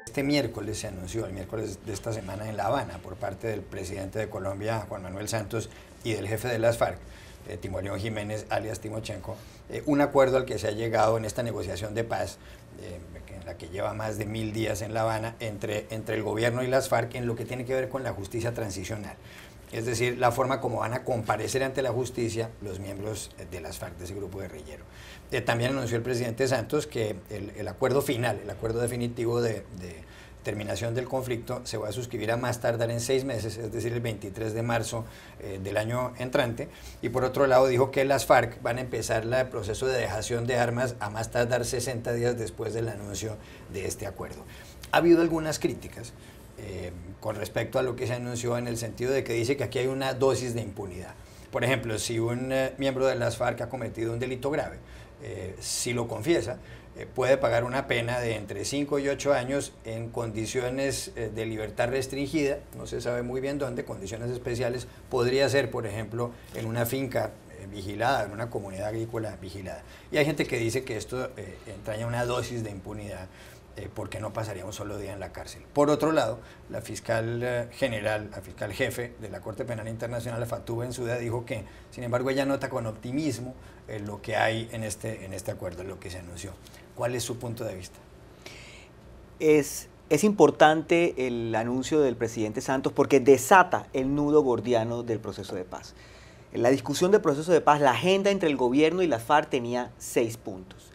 Este miércoles se anunció, el miércoles de esta semana en La Habana, por parte del presidente de Colombia, Juan Manuel Santos, y del jefe de las FARC, Timoleón Jiménez, alias Timochenko, un acuerdo al que se ha llegado en esta negociación de paz, en la que lleva más de 1000 días en La Habana, entre el gobierno y las FARC, en lo que tiene que ver con la justicia transicional. Es decir, la forma como van a comparecer ante la justicia los miembros de las FARC, de ese grupo guerrillero. También anunció el presidente Santos que el acuerdo final, el acuerdo definitivo de terminación del conflicto se va a suscribir a más tardar en 6 meses, es decir, el 23 de marzo del año entrante. Y por otro lado dijo que las FARC van a empezar el proceso de dejación de armas a más tardar 60 días después del anuncio de este acuerdo. Ha habido algunas críticas con respecto a lo que se anunció, en el sentido de que dice que aquí hay una dosis de impunidad. Por ejemplo, si un miembro de las FARC ha cometido un delito grave, si lo confiesa, puede pagar una pena de entre 5 y 8 años en condiciones de libertad restringida, no se sabe muy bien dónde, condiciones especiales, podría ser, por ejemplo, en una finca vigilada, en una comunidad agrícola vigilada. Y hay gente que dice que esto entraña una dosis de impunidad, porque no pasaría un solo día en la cárcel. Por otro lado, la fiscal general, la fiscal jefe de la Corte Penal Internacional, Fatou Bensouda, dijo que, sin embargo, ella nota con optimismo lo que hay en este acuerdo, lo que se anunció. ¿Cuál es su punto de vista? Es importante el anuncio del presidente Santos porque desata el nudo gordiano del proceso de paz. En la discusión del proceso de paz, la agenda entre el gobierno y las FARC tenía 6 puntos.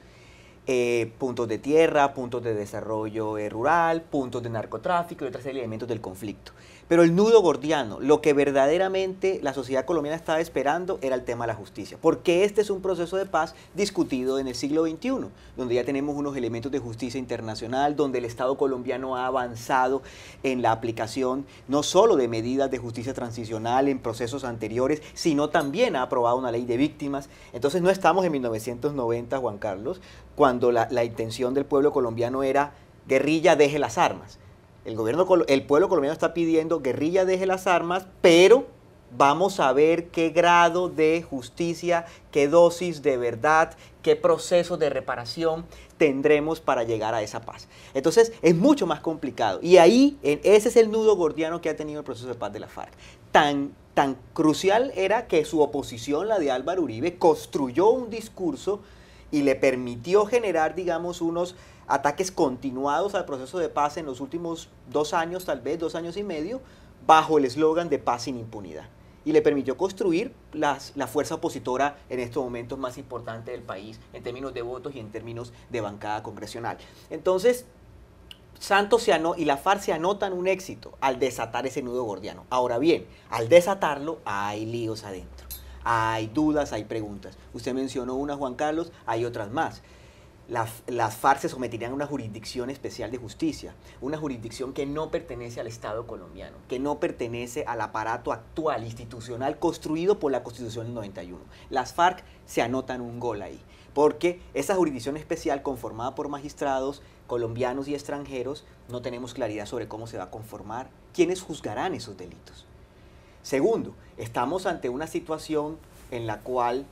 Puntos de tierra, puntos de desarrollo rural, puntos de narcotráfico y otros elementos del conflicto. Pero el nudo gordiano, lo que verdaderamente la sociedad colombiana estaba esperando, era el tema de la justicia. Porque este es un proceso de paz discutido en el siglo XXI, donde ya tenemos unos elementos de justicia internacional, donde el Estado colombiano ha avanzado en la aplicación no solo de medidas de justicia transicional en procesos anteriores, sino también ha aprobado una ley de víctimas. Entonces no estamos en 1990, Juan Carlos, cuando la intención del pueblo colombiano era guerrilla, deje las armas. El pueblo colombiano está pidiendo guerrilla, deje las armas, pero vamos a ver qué grado de justicia, qué dosis de verdad, qué proceso de reparación tendremos para llegar a esa paz. Entonces es mucho más complicado y ahí ese es el nudo gordiano que ha tenido el proceso de paz de la FARC. Tan crucial era que su oposición, la de Álvaro Uribe, construyó un discurso y le permitió generar, digamos, unos ataques continuados al proceso de paz en los últimos 2 años, tal vez 2 años y medio, bajo el eslogan de paz sin impunidad. Y le permitió construir la fuerza opositora en estos momentos más importante del país, en términos de votos y en términos de bancada congresional. Entonces, Santos y la FARC se anotan un éxito al desatar ese nudo gordiano. Ahora bien, al desatarlo, hay líos adentro. Hay dudas, hay preguntas. Usted mencionó una, Juan Carlos, hay otras más. Las FARC se someterían a una jurisdicción especial de justicia, una jurisdicción que no pertenece al Estado colombiano, que no pertenece al aparato actual, institucional, construido por la Constitución del 91. Las FARC se anotan un gol ahí, porque esa jurisdicción especial conformada por magistrados colombianos y extranjeros, no tenemos claridad sobre cómo se va a conformar, quiénes juzgarán esos delitos. Segundo, estamos ante una situación en la cual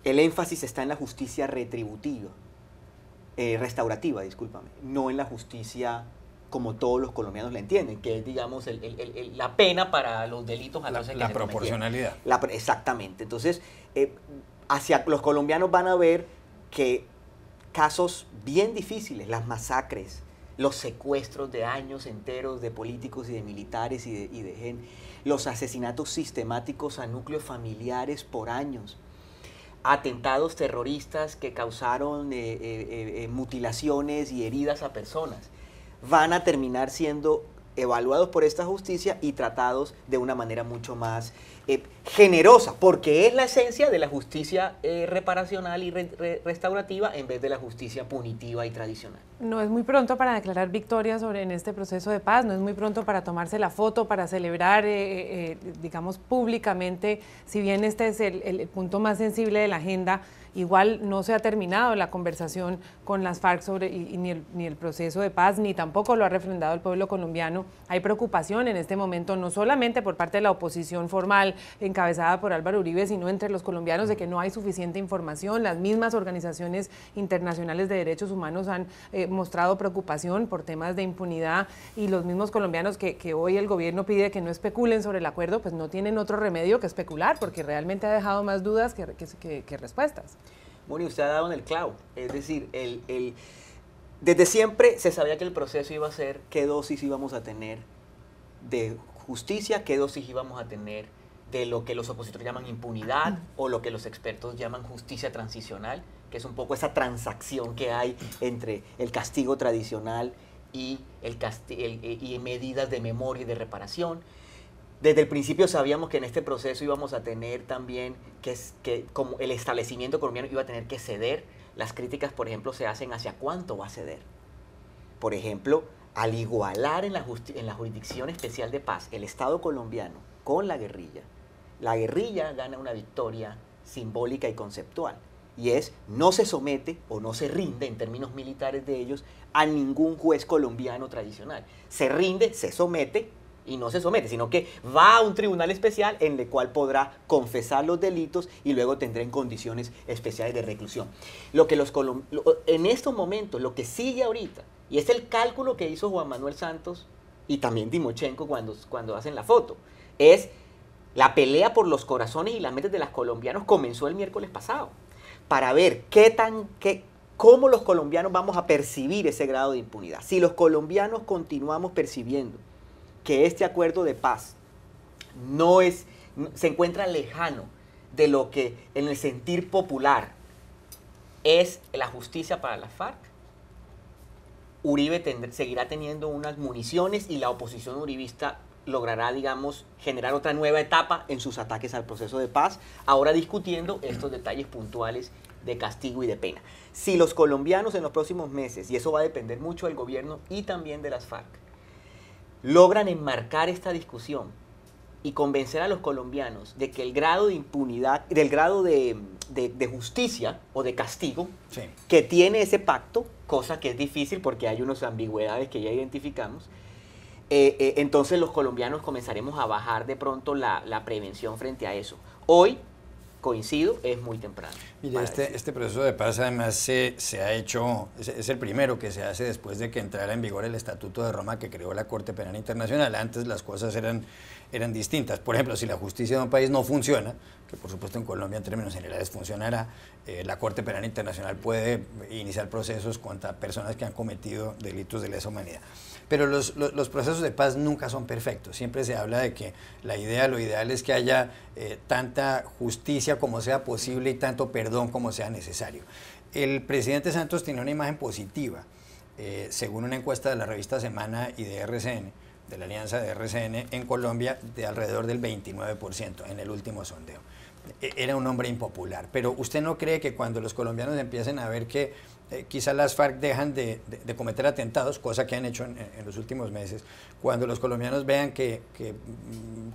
el énfasis está en la justicia restaurativa, discúlpame, no en la justicia como todos los colombianos la entienden, que es, digamos, la pena para los delitos. La proporcionalidad. Exactamente. Entonces, hacia los colombianos van a ver que casos bien difíciles, las masacres, los secuestros de años enteros de políticos y de militares y de gente, los asesinatos sistemáticos a núcleos familiares por años, atentados terroristas que causaron mutilaciones y heridas a personas, van a terminar siendo evaluados por esta justicia y tratados de una manera mucho más generosa, porque es la esencia de la justicia reparacional y restaurativa en vez de la justicia punitiva y tradicional. No es muy pronto para declarar victoria en este proceso de paz, no es muy pronto para tomarse la foto, para celebrar, digamos, públicamente, si bien este es el punto más sensible de la agenda igual no se ha terminado la conversación con las FARC sobre, ni el proceso de paz, ni tampoco lo ha refrendado el pueblo colombiano. Hay preocupación en este momento, no solamente por parte de la oposición formal encabezada por Álvaro Uribe, sino entre los colombianos, de que no hay suficiente información. Las mismas organizaciones internacionales de derechos humanos han mostrado preocupación por temas de impunidad, y los mismos colombianos que hoy el gobierno pide que no especulen sobre el acuerdo, pues no tienen otro remedio que especular, porque realmente ha dejado más dudas que respuestas. Bueno, y usted ha dado en el clavo, es decir, desde siempre se sabía que el proceso iba a ser qué dosis íbamos a tener de justicia, qué dosis íbamos a tener de lo que los opositores llaman impunidad o lo que los expertos llaman justicia transicional, que es un poco esa transacción que hay entre el castigo tradicional y medidas de memoria y de reparación. Desde el principio sabíamos que en este proceso íbamos a tener también que como el establecimiento colombiano iba a tener que ceder. Las críticas, por ejemplo, se hacen hacia cuánto va a ceder. Por ejemplo, al igualar en la Jurisdicción Especial de Paz el Estado colombiano con la guerrilla gana una victoria simbólica y conceptual. Y es, no se somete o no se rinde, en términos militares de ellos, a ningún juez colombiano tradicional. Se rinde, se somete, y no se somete, sino que va a un tribunal especial en el cual podrá confesar los delitos y luego tendrá en condiciones especiales de reclusión. En estos momentos, lo que sigue ahorita, y es el cálculo que hizo Juan Manuel Santos y también Timochenko cuando hacen la foto, es la pelea por los corazones y las mentes de los colombianos comenzó el miércoles pasado, para ver cómo los colombianos vamos a percibir ese grado de impunidad. Si los colombianos continuamos percibiendo que este acuerdo de paz se encuentra lejano de lo que en el sentir popular es la justicia para las FARC, Uribe seguirá teniendo unas municiones y la oposición uribista logrará, digamos, generar otra nueva etapa en sus ataques al proceso de paz, ahora discutiendo estos detalles puntuales de castigo y de pena. Si los colombianos en los próximos meses, y eso va a depender mucho del gobierno y también de las FARC, logran enmarcar esta discusión y convencer a los colombianos de que el grado de impunidad, del grado de justicia o de castigo que tiene ese pacto, cosa que es difícil porque hay unas ambigüedades que ya identificamos, entonces los colombianos comenzaremos a bajar de pronto la prevención frente a eso. Hoy, coincido, es muy temprano. Mire, este proceso de paz además se ha hecho, es el primero que se hace después de que entrara en vigor el Estatuto de Roma que creó la Corte Penal Internacional. Antes las cosas eran distintas. Por ejemplo, si la justicia de un país no funciona, que por supuesto en Colombia en términos generales funcionará, la Corte Penal Internacional puede iniciar procesos contra personas que han cometido delitos de lesa humanidad. Pero los procesos de paz nunca son perfectos. Siempre se habla de que lo ideal es que haya tanta justicia como sea posible y tanto perdón como sea necesario. El presidente Santos tiene una imagen positiva, según una encuesta de la revista Semana y de RCN, de la alianza de RCN en Colombia, de alrededor del 29% en el último sondeo. Era un hombre impopular, pero ¿usted no cree que cuando los colombianos empiecen a ver que quizás las FARC dejan de cometer atentados, cosa que han hecho en los últimos meses, cuando los colombianos vean que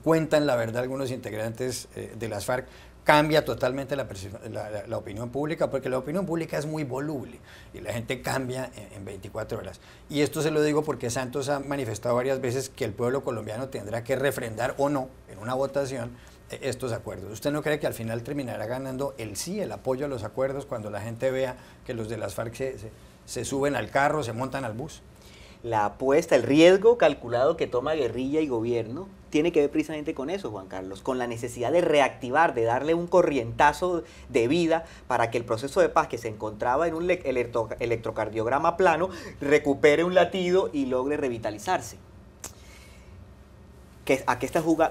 cuentan la verdad algunos integrantes de las FARC, cambia totalmente la opinión pública, porque la opinión pública es muy voluble y la gente cambia en 24 horas. Y esto se lo digo porque Santos ha manifestado varias veces que el pueblo colombiano tendrá que refrendar o no en una votación estos acuerdos. ¿Usted no cree que al final terminará ganando el sí, el apoyo a los acuerdos, cuando la gente vea que los de las FARC se suben al carro, se montan al bus? La apuesta, el riesgo calculado que toma guerrilla y gobierno tiene que ver precisamente con eso, Juan Carlos, con la necesidad de reactivar, de darle un corrientazo de vida para que el proceso de paz que se encontraba en un electrocardiograma plano recupere un latido y logre revitalizarse.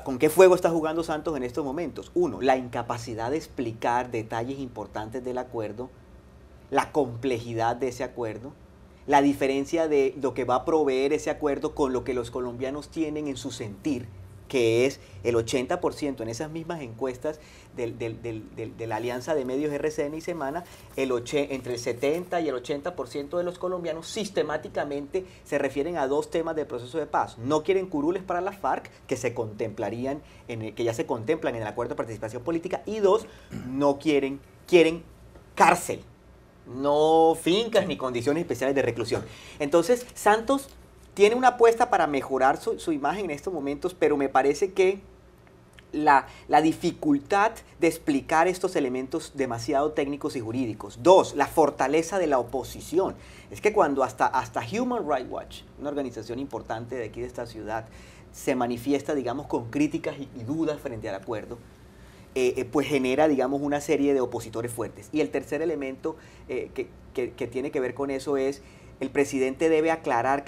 ¿Con qué fuego está jugando Santos en estos momentos? Uno, la incapacidad de explicar detalles importantes del acuerdo, la complejidad de ese acuerdo, la diferencia de lo que va a proveer ese acuerdo con lo que los colombianos tienen en su sentir, que es el 80% en esas mismas encuestas de la Alianza de Medios RCN y Semana, entre el 70 y el 80% de los colombianos sistemáticamente se refieren a dos temas del proceso de paz. No quieren curules para las FARC, que que ya se contemplan en el acuerdo de participación política, y dos, quieren cárcel, no fincas ni condiciones especiales de reclusión. Entonces, Santos tiene una apuesta para mejorar su imagen en estos momentos, pero me parece que la dificultad de explicar estos elementos demasiado técnicos y jurídicos. Dos, la fortaleza de la oposición. Es que cuando hasta Human Rights Watch, una organización importante de aquí de esta ciudad, se manifiesta, digamos, con críticas y dudas frente al acuerdo, pues genera, digamos, una serie de opositores fuertes. Y el tercer elemento que tiene que ver con eso es, el presidente debe aclarar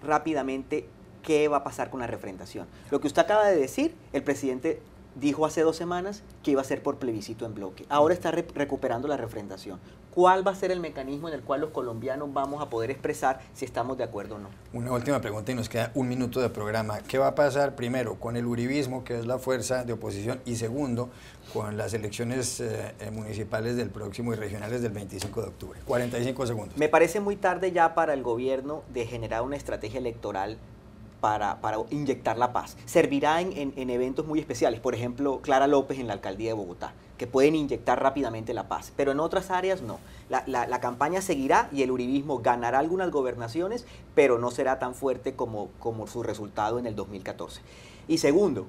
rápidamente qué va a pasar con la refrendación. Lo que usted acaba de decir, el presidente dijo hace 2 semanas que iba a ser por plebiscito en bloque. Ahora está recuperando la refrendación. ¿Cuál va a ser el mecanismo en el cual los colombianos vamos a poder expresar si estamos de acuerdo o no? Una última pregunta y nos queda 1 minuto de programa. ¿Qué va a pasar primero con el uribismo, que es la fuerza de oposición, y segundo, con las elecciones municipales del próximo y regionales del 25 de octubre? 45 segundos. Me parece muy tarde ya para el gobierno de generar una estrategia electoral para inyectar la paz. Servirá en eventos muy especiales, por ejemplo, Clara López en la alcaldía de Bogotá, que pueden inyectar rápidamente la paz, pero en otras áreas no. La campaña seguirá y el uribismo ganará algunas gobernaciones, pero no será tan fuerte como su resultado en el 2014. Y segundo,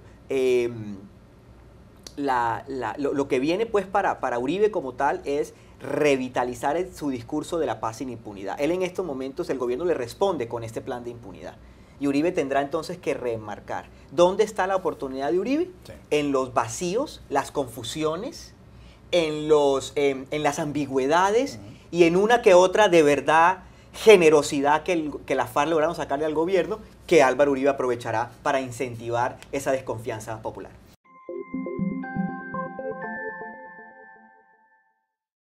lo que viene pues para Uribe como tal es revitalizar su discurso de la paz sin impunidad. Él en estos momentos, el gobierno le responde con este plan de impunidad. Y Uribe tendrá entonces que remarcar. ¿Dónde está la oportunidad de Uribe? Sí. En los vacíos, las confusiones, en las ambigüedades y en una que otra de verdad generosidad que las FARC lograron sacarle al gobierno, que Álvaro Uribe aprovechará para incentivar esa desconfianza popular.